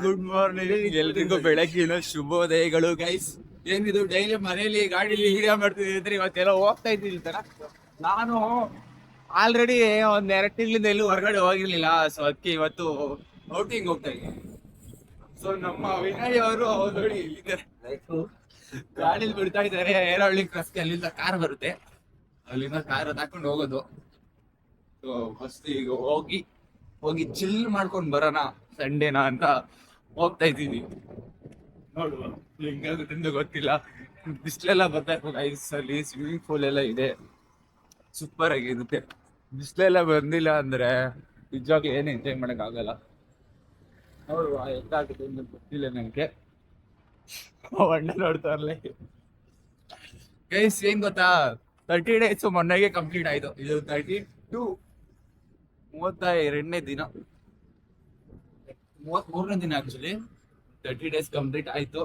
Good morning ಎಲ್ರಿಗೂ ಬೆಳಗ್ಗಿನ ಶುಭೋದಯಗಳು guys. ಏನಿದು ಡೈಲಿ ಮನೇಲಿ ಗಾಡಿಲಿ ವಿಡಿಯೋ ಮಾಡ್ತಿದ್ರೆ ಇವತ್ತೆಲ್ಲ ಹೋಗ್ತಾ ಇದ್ದೀನಿ ತರ. ನಾನು ಆಲ್ರೆಡಿ ಒಂದ್ 2 ತಿಂಗಳಿಂದ ಎಲ್ಲೂ ಹೊರಗಡೆ ಹೋಗಿರ್ಲಿಲ್ಲ. ಸೊ ಅದಕ್ಕೆ ಇವತ್ತು ಔಟಿಂಗ್ ಹೋಗ್ತಾ ಇದ್ದೀನಿ. ಸೊ ನಮ್ಮ ವಿನಯ್ ಅವರು ನೋಡಿ ಇಲ್ಲಿದ್ದಾರೆ, ಗಾಡಿಲಿ ಬಿಡ್ತಾ ಇದ್ದಾರೆ. ಏರಹಳ್ಳಿ ಕ್ರಾಸ್ಗೆ ಅಲ್ಲಿಂದ ಕಾರ್ ಬರುತ್ತೆ, ಅಲ್ಲಿಂದ ಕಾರ್ ಹಾಕೊಂಡು ಹೋಗೋದು. ಸೊ ಫಸ್ಟ್ ಈಗ ಹೋಗಿ ಚಿಲ್ ಮಾಡ್ಕೊಂಡು ಬರೋಣ ಸಂಡೇನಾ ಅಂತ ಹೋಗ್ತಾ ಇದ್ದೀನಿ. ನೋಡುವ ಹೆಂಗಾಗುತ್ತೆ ಅಂತ ಗೊತ್ತಿಲ್ಲ. ಬಿಸಿಲೆಲ್ಲ ಬರ್ಬೇಕು ಗೈಸ್. ಅಲ್ಲಿ ಸ್ವಿಮ್ಮಿಂಗ್ ಪೂಲ್ ಎಲ್ಲ ಇದೆ, ಸೂಪರ್ ಆಗಿರುತ್ತೆ. ಬಿಸಿಲೆಲ್ಲ ಬಂದಿಲ್ಲ ಅಂದ್ರೆ ನಿಜವಾಗ್ಲೂ ಏನು ಎಂಜಾಯ್ ಮಾಡಕ್ ಆಗಲ್ಲ. ನೋಡುವ ಹೆಂಗಾಗುತ್ತೆ ಅಂತ ಗೊತ್ತಿಲ್ಲ ನನಗೆ. ಅಣ್ಣ ನೋಡ್ತಾರಲ್ಲ ಗೈಸ್, ಏನ್ ಗೊತ್ತಾ, 30 ಡೇಸ್ ಮೊನ್ನೆಗೆ ಕಂಪ್ಲೀಟ್ ಆಯ್ತು. ಇದು 32ನೇ ದಿನ, 33ನೇ ದಿನ ಆಕ್ಚುಲಿ. 30 ಡೇಸ್ ಕಂಪ್ಲೀಟ್ ಆಯ್ತು.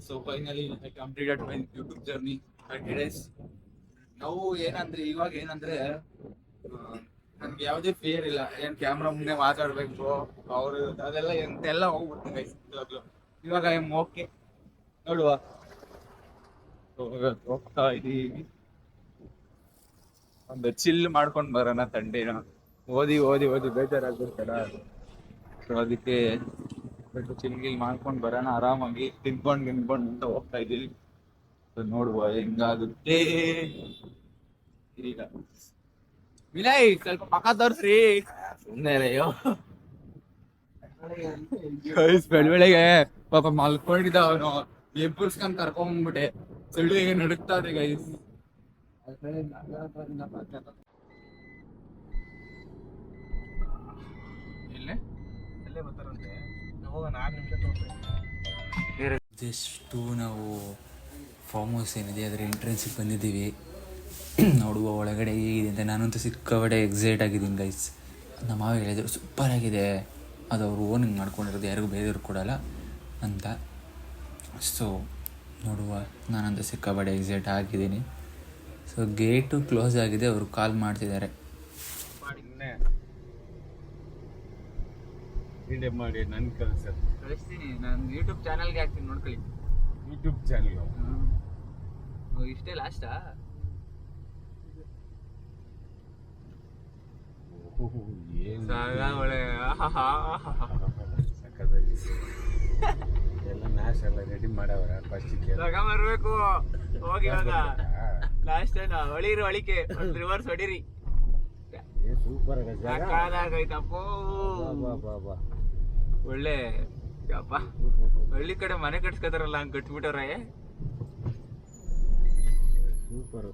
So finally completed my YouTube journey 30 days. ನಾವು ಇವಾಗ ಏನಂದ್ರೆ ನನ್ಗೆ ಯಾವುದೇ ಫಿಯರ್ ಇಲ್ಲ. ಏನ್ ಕ್ಯಾಮ್ರಾ ಮುಂದೆ ಮಾತಾಡ್ಬೇಕು ಅವ್ರು ಅದೆಲ್ಲ ಎಂತೆಲ್ಲ ಹೋಗ್ಬಿಡ್ತೀನಿ ಗೈಸ್. ಇವಾಗ ಓಕೆ. ನೋಡುವ ಹೋಗ್ತಾ ಇದೀವಿ, ಒಂದು ಚಿಲ್ ಮಾಡ್ಕೊಂಡ್ ಬರೋಣ ತಂಡೇನ. ಓದಿ ಬೇಜಾರಾಗ್ಬಿಡ್ತಾರ. ಸೊ ಅದಕ್ಕೆ ಚಿಲ್ಗಿಲ್ ಮಾಡ್ಕೊಂಡ್ ಬರೋಣ, ಆರಾಮಾಗಿ ತಿನ್ಕೊಂಡು ಅಂತ ಹೋಗ್ತಾ ಇದೀವಿ. ಸೊ ನೋಡುವ ಹೆಂಗಾಗುತ್ತೆ. ಈಗ ವಿನಯ್ ಸ್ವಲ್ಪ ಪಕ್ಕ ತೋರ್ಸ್ರಿ. ಬೆಳಗ್ಗೆ ಪಾಪ ಮಲ್ಕೊಂಡಿದ್ದ ಅವನು, ಎಬ್ಬರ್ಸ್ಕೊಂಡ್ ಕರ್ಕೊಂಡ್ಬಿಟ್ಟೆ. ಸಿಡಿಗೆ ನಡುಕ್ತಾ ಇದೆ ಗೈಸ್. ಜಸ್ಟು ನಾವು ಫಾರ್ಮ್ ಹೌಸ್ ಏನಿದೆ ಅದರ ಎಂಟ್ರೆನ್ಸಿಗೆ ಬಂದಿದ್ದೀವಿ. ನೋಡುವ ಒಳಗಡೆ ಹೇಗಿದೆ ಅಂತ. ನಾನಂತೂ ಸಿಕ್ಕಾಪಟ್ಟೆ ಎಕ್ಸೈಟ್ ಆಗಿದ್ದೀನಿ ಗೈಸ್. ನಮ್ಮ ಮಾವ ಹೇಳಿದ್ರು ಸೂಪರ್ ಆಗಿದೆ, ಅದು ಅವ್ರು ಓನಿಂಗ್ ಮಾಡ್ಕೊಂಡಿರೋದು, ಯಾರಿಗೂ ಬೇರೆಯವ್ರು ಕೊಡಲ್ಲ ಅಂತ. ಸೊ ನೋಡುವ, ನಾನಂತೂ ಸಿಕ್ಕಾಪಟ್ಟೆ ಎಕ್ಸೈಟ್ ಆಗಿದ್ದೀನಿ. ಸೊ ಗೇಟು ಕ್ಲೋಸ್ ಆಗಿದೆ, ಅವರು ಕಾಲ್ ಮಾಡ್ತಿದ್ದಾರೆ. ಮಾಡಿ ನನ್ ಕಳಿಸ್ತೀನಿ, ನಾನು ಯೂಟ್ಯೂಬ್ ಚಾನಲ್ಗೆ ಹಾಕ್ತೀನಿ, ನೋಡ್ಕೊಳ್ಳಿ. ಯೂಟ್ಯೂಬ್ ಚಾನಲ್ ಇಷ್ಟೇ ಲಾಸ್ಟಾ? ಎಲ್ಲ ನಾಶ ಎಲ್ಲ ರೆಡಿ ಮಾಡವ್ರ. ಫಸ್ಟ್ ಬರ್ಬೇಕು ಹೋಗಿ. ಇವಾಗ ಲಾಸ್ಟ್ ಹೊಳಿರಿ, ಹೊಳಿಕೆ ರಿವರ್ಸ್ ಹೊಡಿರಿ. ಸೂಪರ್ ಆಗೈತಪ್ಪ, ಒಳ್ಳೆ ಅಪ್ಪ. ಹಳ್ಳಿ ಕಡೆ ಮನೆ ಕಟ್ಸ್ಕೊತಾರಲ್ಲ, ಹಂಗ್ ಕಟ್ಬಿಟ್ಟವ್ರೆ. ಸೂಪರ್.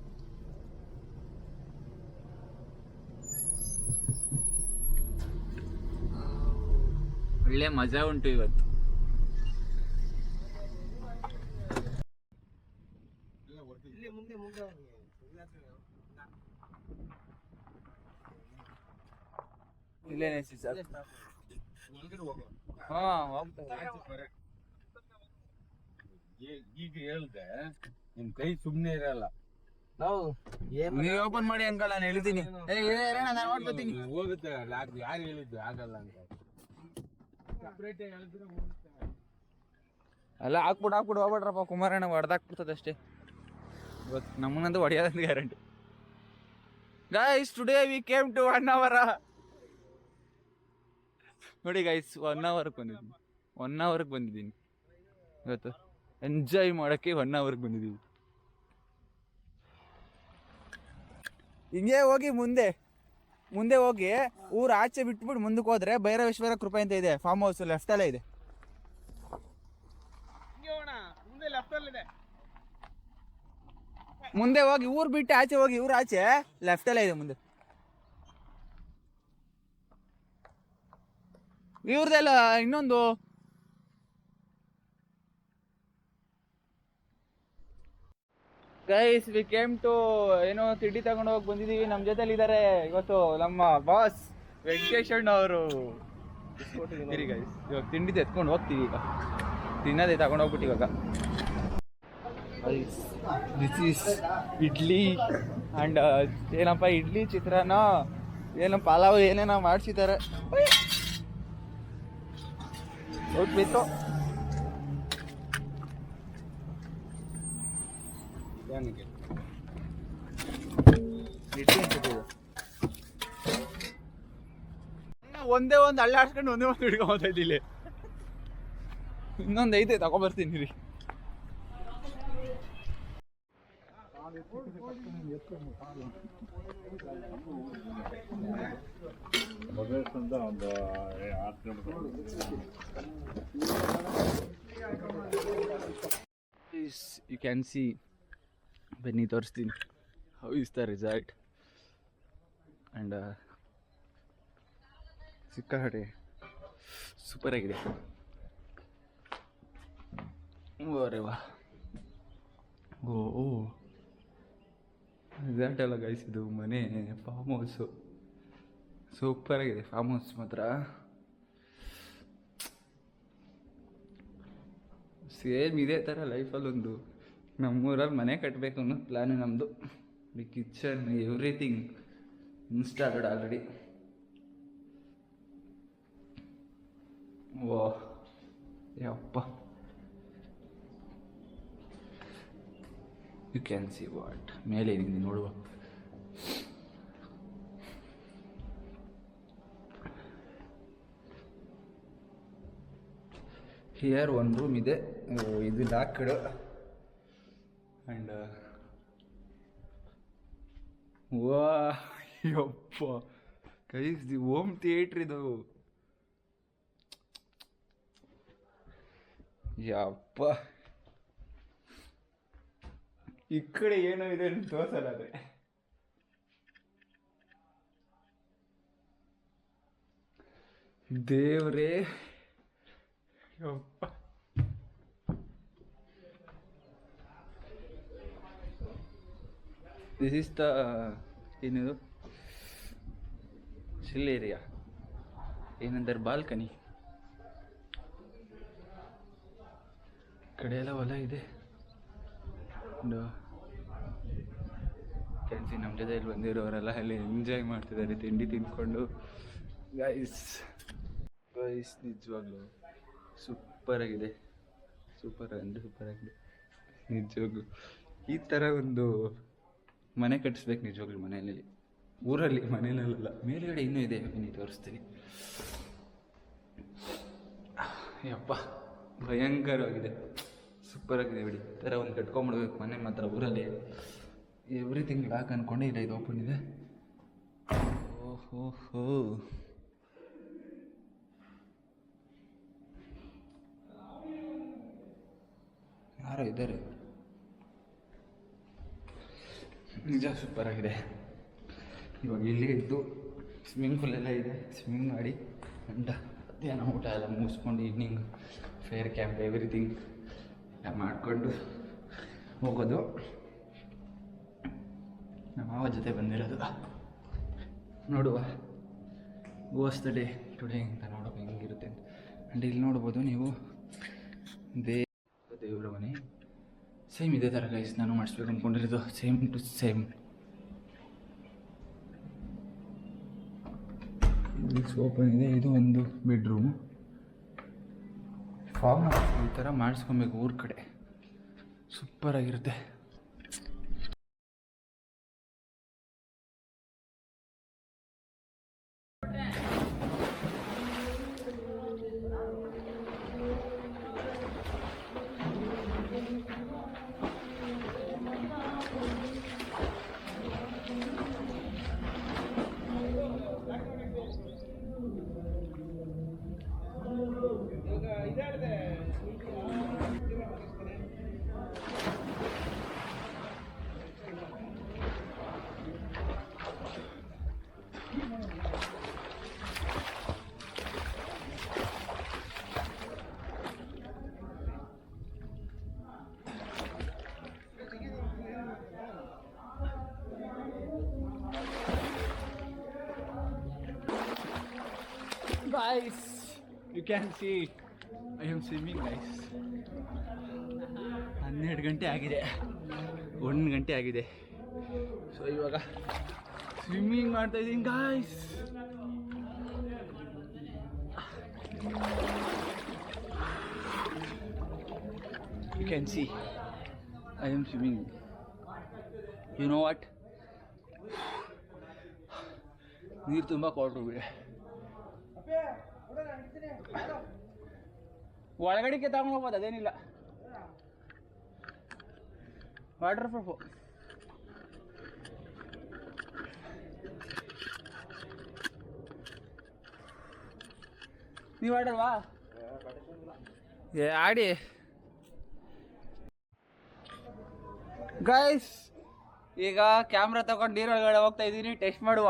ಒಳ್ಳೆ ಮಜಾ ಉಂಟು ಇವತ್ತು. ಇಲ್ಲೇನೆ ಸರ್. ಈಗ ಹೇಳ್ದೆ ನಿಮ್ ಕೈ ಸುಮ್ನೆ ಇರಲ್ಲ. ನೀವು ಓಪನ್ ಮಾಡಿ ಅಂಕಲ್, ನಾನು ಹೇಳ್ತೀನಿ. ಹೋಗುತ್ತೆ, ಯಾರು ಹೇಳಿದ್ದು ಆಗಲ್ಲ ಅಂತ. ಅಲ್ಲ ಹಾಕ್ಬಿಡು ಹೋಗ್ಬಿಡ್ರಪ್ಪ. ಕುಮಾರಣ್ಣ ಹೊಡೆದಾಕ್ಬಿಡ್ತದೆ ಅಷ್ಟೇ. ಇವತ್ತು ನಮ್ಮನ್ನಂತೂ ಹೊಡೆಯೋದಂತ guarantee. Guys, today we came to 1 hour. ನೋಡಿ ಗೈಸ್, 1 hourಗೆ ಬಂದಿದ್ದೀನಿ. 1 hourಗೆ ಬಂದಿದ್ದೀನಿ ಇವತ್ತು. ಎಂಜಾಯ್ ಮಾಡೋಕ್ಕೆ 1 hourಗೆ ಬಂದಿದ್ದೀವಿ. ಹಿಂಗೆ ಹೋಗಿ ಮುಂದೆ ಹೋಗಿ ಊರು ಆಚೆ ಬಿಟ್ಬಿಟ್ಟು ಮುಂದಕ್ಕೆ ಹೋದ್ರೆ ಭೈರವೇಶ್ವರ ಕೃಪೆ ಅಂತ ಇದೆ. ಫಾರ್ಮ್ ಹೌಸ್ ಲೆಫ್ಟಲ್ಲೇ ಇದೆ. ಮುಂದೆ ಹೋಗಿ ಊರು ಬಿಟ್ಟು ಆಚೆ ಹೋಗಿ, ಊರು ಆಚೆ ಲೆಫ್ಟಲ್ಲೇ ಇದೆ ಮುಂದೆ. ಇವ್ರದೆಲ್ಲ ಇನ್ನೊಂದು ಗೈಸ್, ವಿ ಕೇಮ್ ಟು ಏನೋ ತಿಂಡಿ ತಗೊಂಡು ಹೋಗಿ ಬಂದಿದ್ದೀವಿ. ನಮ್ಮ ಜೊತೆಲಿ ಇದ್ದಾರೆ ಇವತ್ತು ನಮ್ಮ ಬಾಸ್ ವೆಂಕಟೇಶ್ ಅಣ್ಣ ಅವರು. ಗೈಸ್, ಇವಾಗ ತಿಂಡಿ ಎತ್ಕೊಂಡು ಹೋಗ್ತೀವಿ. ಈಗ ತಿನ್ನೋದೇ ತಗೊಂಡು ಹೋಗ್ಬಿಟ್ಟು ಇವಾಗ. ದಿಸ್ ಈಸ್ ಇಡ್ಲಿ ಆ್ಯಂಡ್ ಏನಪ್ಪ, ಇಡ್ಲಿ, ಚಿತ್ರಾನ್ನ, ಏನೋ ಪಲಾವ್, ಏನೇನೋ ಮಾಡಿಸಿದ್ದಾರೆ. ಹೋಗ್ಬಿಟ್ಟು ಒಂದೇ ಒಂದು ಅಳ್ಳಾಡ್ಸ್ಕೊಂಡು ಒಂದೇ ಒಂದು ಹಿಡ್ಕೊಂಬತ್ತಾ ಇದ್ದಿಲ್ಲ. ಇನ್ನೊಂದು ಐತೆ ತಗೊಬರ್ತೀನಿ ರೀ. You can see ಬನ್ನಿ ತೋರಿಸ್ತೀನಿ how is the result. And ಸಿಕ್ಕಾಪಟ್ಟೆ ಸೂಪರ್ ಆಗಿದೆ. ಅರೆ ವಾ, ಓ ರಿಸಲ್ಟ್ ಎಲ್ಲ ಗೈಸ್. ಇದು ಮನೆ ಫಾರ್ಮ್ ಹೌಸು ಸೂಪರ್ ಆಗಿದೆ. ಫಾರ್ಮ್ ಹೌಸ್ ಮಾತ್ರ ಸೇಮ್ ಇದೇ ಥರ ಲೈಫಲ್ಲೊಂದು ನಮ್ಮೂರಲ್ಲಿ ಮನೆ ಕಟ್ಟಬೇಕು ಅನ್ನೋ ಪ್ಲ್ಯಾನು ನಮ್ಮದು. The kitchen everything installed already. ವಾ ಯಪ್ಪ, ಯು ಕ್ಯಾನ್ ಸಿ ವಾಟ್ ಮೇಲೆ ಏನಿದೆ ನೋಡುವ. ಹಿಯರ್ ಒಂದು ರೂಮ್ ಇದೆ, ಇದು ಲಾಕ್ಡ್. ಆ್ಯಂಡ್ ವಾ ಯಪ್ಪ ಗೈಸ್, ದಿ ಹೋಮ್ ಥಿಯೇಟ್ರ್ ಇದು. ಯಪ್ಪ, ಈ ಕಡೆ ಏನೋ ಇದೆ ಅಂತ ತೋರಿಸಲ್ಲ. ಅದೇ ದೇವ್ರೇ ಯಪ್ಪ. ದಿಸ್ ಇಸ್ ದ ಏನಿದು ಚಿಲ್ ಏರಿಯಾ, ಏನಂದ್ರೆ ಬಾಲ್ಕನಿ. ಕಡೆ ಎಲ್ಲ ಹೊಲ ಇದೆ. ಕ್ಯಾನ್ಸಿ ನಮ್ಮ ಜೊತೆಯಲ್ಲಿ ಬಂದಿರೋರೆಲ್ಲ ಅಲ್ಲಿ ಎಂಜಾಯ್ ಮಾಡ್ತಿದ್ದಾರೆ ತಿಂಡಿ ತಿಂದ್ಕೊಂಡು. ಗೈಸ್ ನಿಜವಾಗ್ಲೂ ಸೂಪರಾಗಿದೆ. ಸೂಪರ್ ಆಗಿದೆ ನಿಜವಾಗ್ಲೂ. ಈ ಥರ ಒಂದು ಮನೆ ಕಟ್ಟಿಸ್ಬೇಕು ನಿಜವಾಗ್ಲೂ ಮನೆಯಲ್ಲಿ, ಊರಲ್ಲಿ, ಮನೆಯಲ್ಲ. ಮೇಲ್ಗಡೆ ಇನ್ನೂ ಇದೆ, ಬನ್ನಿ ತೋರಿಸ್ತೀನಿ. ಯಪ್ಪ ಭಯಂಕರವಾಗಿದೆ, ಸೂಪರಾಗಿದೆ. ಬಿಡಿ ಈ ಥರ ಒಂದು ಕಟ್ಕೊಂಬಿಡ್ಬೇಕು ಮನೆ ಮಾತ್ರ ಊರಲ್ಲಿ. ಎವ್ರಿಥಿಂಗ್ ಲಾಕ್ ಅಂದ್ಕೊಂಡೆ ಇಲ್ಲ, ಇದು ಓಪನ್ ಇದೆ. ಓಹೋ, ಯಾರೋ ಇದ್ದಾರೆ. ನಿಜ ಸೂಪರಾಗಿದೆ. ಇವಾಗ ಇಲ್ಲಿ ಇದ್ದು ಸ್ವಿಮ್ಮಿಂಗ್ ಪೂಲ್ ಎಲ್ಲ ಇದೆ, ಸ್ವಿಮ್ಮಿಂಗ್ ಮಾಡಿ ಮಧ್ಯಾಹ್ನ ಊಟ ಎಲ್ಲ ಮುಗಿಸ್ಕೊಂಡು ಈವ್ನಿಂಗ್ ಫೇರ್ ಕ್ಯಾಂಪ್ ಎವ್ರಿಥಿಂಗ್ ಎಲ್ಲ ಮಾಡಿಕೊಂಡು ಹೋಗೋದು. ನಮ್ಮ ಮಾವ ಜೊತೆ ಬಂದಿರೋದು. ನೋಡುವ ಗೋಸ್ಟ್ ಡೇ ಟುಡೇ ಅಂತ ನೋಡೋಕೆ ಹೆಂಗಿರುತ್ತೆ ಅಂತ. ಆ್ಯಂಡ್ ಇಲ್ಲಿ ನೋಡ್ಬೋದು ನೀವು ದೇವರ ಮನೆ ಸೇಮ್ ಇದೇ ಥರ ಗೈಸ್ ನಾನು ಮಾಡಿಸ್ಬೇಕು ಅಂದ್ಕೊಂಡಿರೋದು. Same to same. ಓಪನ್ ಇದೆ. ಇದು ಒಂದು ಬೆಡ್ರೂಮು. ಫಾರ್ಮ್ ಈ ಥರ ಮಾಡಿಸ್ಕೊಬೇಕು ಊರ ಕಡೆ, ಸೂಪರಾಗಿರುತ್ತೆ. Guys, you can see I am swimming guys. 12 ಗಂಟೆ ಆಗಿದೆ, 1 ಗಂಟೆ ಆಗಿದೆ. ಸೊ ಇವಾಗ ಸ್ವಿಮ್ಮಿಂಗ್ ಮಾಡ್ತಾ ಇದ್ದೀನಿ guys. You can see I am swimming. You know what? ನೀರು ತುಂಬ ಕೊಟ್ಟೋಗಿದೆ. ಒಳಗಡೆಗೆ ತಗೊಂಡು ಹೋಗ್ಬೋದು, ಅದೇನಿಲ್ಲ. Water proof. ನೀವು ಆಡಲ್ವಾ? ಆಡಿ ಗೈಸ್. ಈಗ ಕ್ಯಾಮ್ರಾ ತಗೊಂಡು ನೀರೊಳಗಡೆ ಹೋಗ್ತಾ ಇದ್ದೀನಿ, ಟೆಸ್ಟ್ ಮಾಡುವ.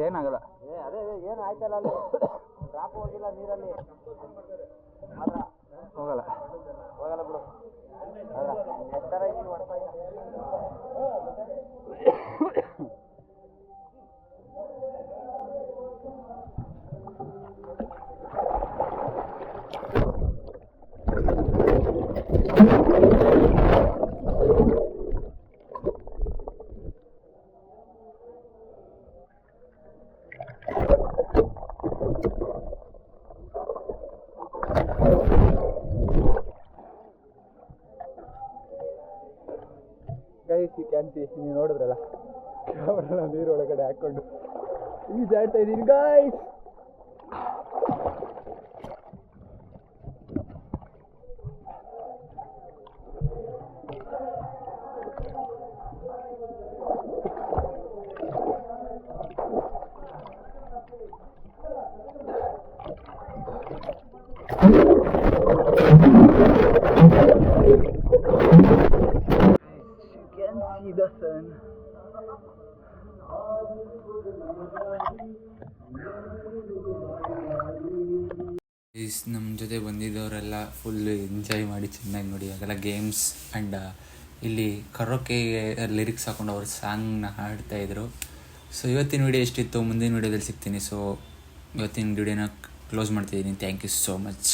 ಏನಾಗಲ್ಲ. ಅದೇ ಏನು ಆಯ್ತಲ್ಲ, ಅಲ್ಲಿ ಡ್ರಾಪ್ ಹೋಗಿಲ್ಲ ನೀರಲ್ಲಿ, ಹೋಗಲ್ಲ ಹೋಗಲ್ಲ ಬಿಡು. ಗೈಸ್ ಯು ಕ್ಯಾನ್ ಸಿ, ನೀವು ನೋಡಿದ್ರಲ್ಲ ಕ್ಯಾಮ್ರಾನ ನೀರೊಳಗಡೆ ಹಾಕ್ಕೊಂಡು ಈಜಾಡ್ತಾ ಇದ್ದೀನಿ ಗೈಸ್. The sun. ನಮ್ಮ ಜೊತೆ ಬಂದಿದ್ದವರೆಲ್ಲ ಫುಲ್ ಎಂಜಾಯ್ ಮಾಡಿ ಚೆನ್ನಾಗಿ ನೋಡಿ. ಅದೆಲ್ಲ ಗೇಮ್ಸ್ ಆ್ಯಂಡ್ ಇಲ್ಲಿ ಕರೋಕೆ ಲಿರಿಕ್ಸ್ ಹಾಕೊಂಡು ಅವ್ರ ಸಾಂಗ್ನ ಹಾಡ್ತಾಯಿದ್ರು. ಸೊ ಇವತ್ತಿನ ವಿಡಿಯೋ ಎಷ್ಟಿತ್ತು, ಮುಂದಿನ ವಿಡಿಯೋದಲ್ಲಿ ಸಿಗ್ತೀನಿ. ಸೊ ಇವತ್ತಿನ ವಿಡಿಯೋನ ಕ್ಲೋಸ್ ಮಾಡ್ತಿದ್ದೀನಿ. Thank you so much.